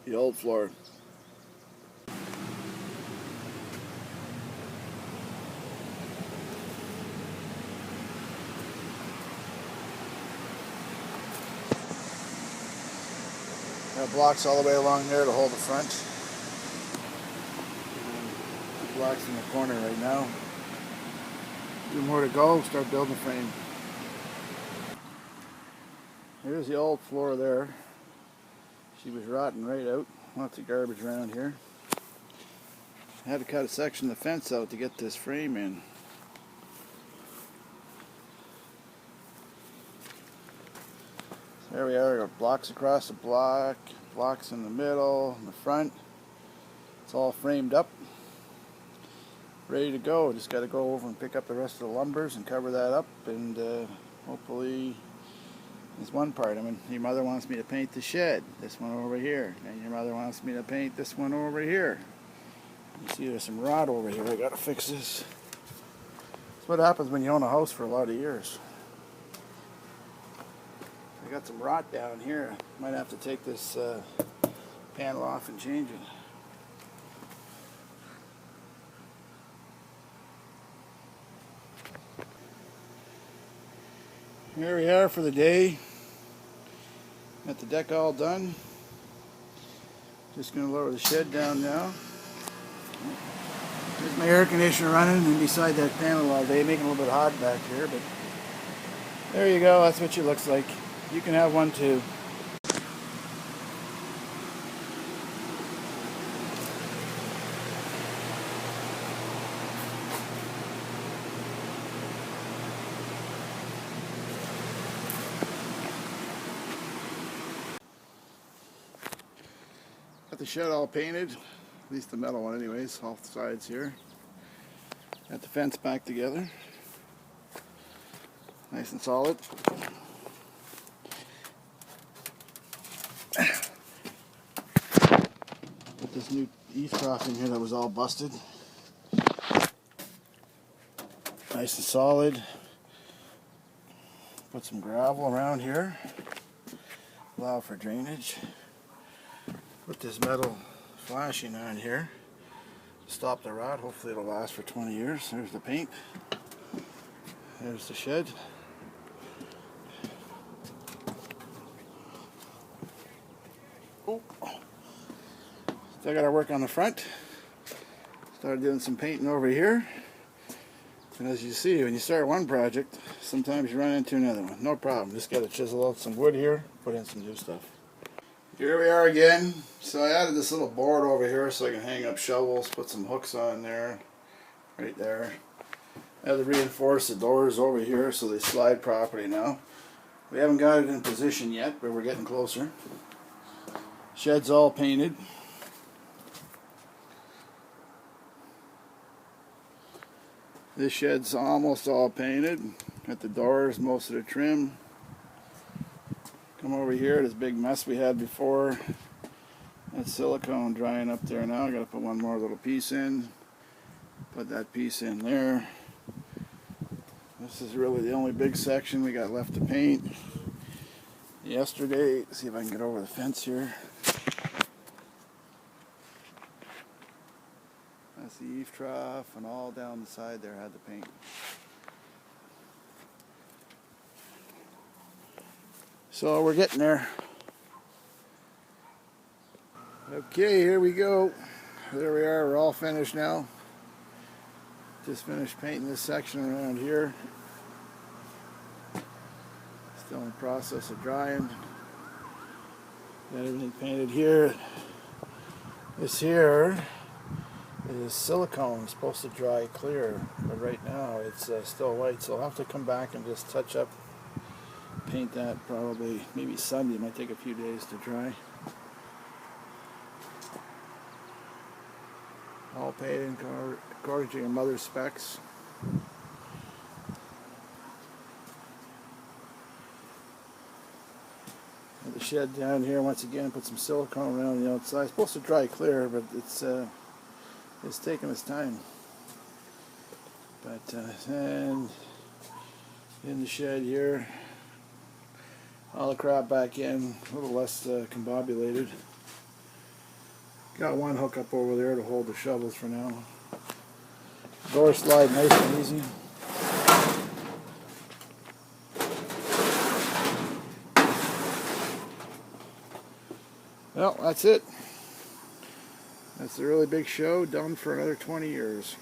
the old floor. Got blocks all the way along there to hold the front. Blocks in the corner right now. 2 more to go, start building the frame. Here's the old floor there. She was rotting right out. Lots of garbage around here. I had to cut a section of the fence out to get this frame in. There we are, got blocks across the block, blocks in the middle, in the front. It's all framed up, ready to go. Just got to go over and pick up the rest of the lumbers and cover that up, and hopefully there's one part. I mean, your mother wants me to paint the shed, this one over here, and your mother wants me to paint this one over here. You see there's some rot over here, I got to fix this. That's what happens when you own a house for a lot of years. I got some rot down here. Might have to take this panel off and change it. Here we are for the day. Got the deck all done. Just going to lower the shed down now. There's my air conditioner running and beside that panel all day, making a little bit hot back here, but there you go, that's what she looks like. You can have one too. Got the shed all painted, at least the metal one anyways, all sides here. Got the fence back together. Nice and solid. Got this new eave trough in here that was all busted. Nice and solid. Put some gravel around here. Allow for drainage. Put this metal flashing on here to stop the rot. Hopefully it'll last for 20 years. There's the paint. There's the shed. Oh. Still got to work on the front. Started doing some painting over here. And as you see, when you start one project, sometimes you run into another one. No problem. Just got to chisel out some wood here, put in some new stuff. Here we are again. So I added this little board over here so I can hang up shovels, put some hooks on there, right there. I had to reinforce the doors over here so they slide properly now. We haven't got it in position yet, but we're getting closer. Shed's all painted. This shed's almost all painted. Got the doors, most of the trim. Come over here, this big mess we had before. That silicone drying up there now. I gotta put one more little piece in. Put that piece in there. This is really the only big section we got left to paint. Yesterday, see if I can get over the fence here. That's the eave trough, and all down the side there had the paint. So we're getting there. Okay, here we go. There we are, we're all finished now. Just finished painting this section around here. Still in the process of drying. Got everything painted here. This here is silicone. It's supposed to dry clear, but right now it's still white, so I'll have to come back and just touch up, paint that probably maybe Sunday. It might take a few days to dry. All painted according to your mother's specs. And the shed down here, once again, put some silicone around the outside. It's supposed to dry clear, but it's taking its time. But and in the shed here, all the crap back in, a little less combobulated. Got one hook up over there to hold the shovels for now. Door slide nice and easy. Well, that's it. That's a really big show, done for another 20 years.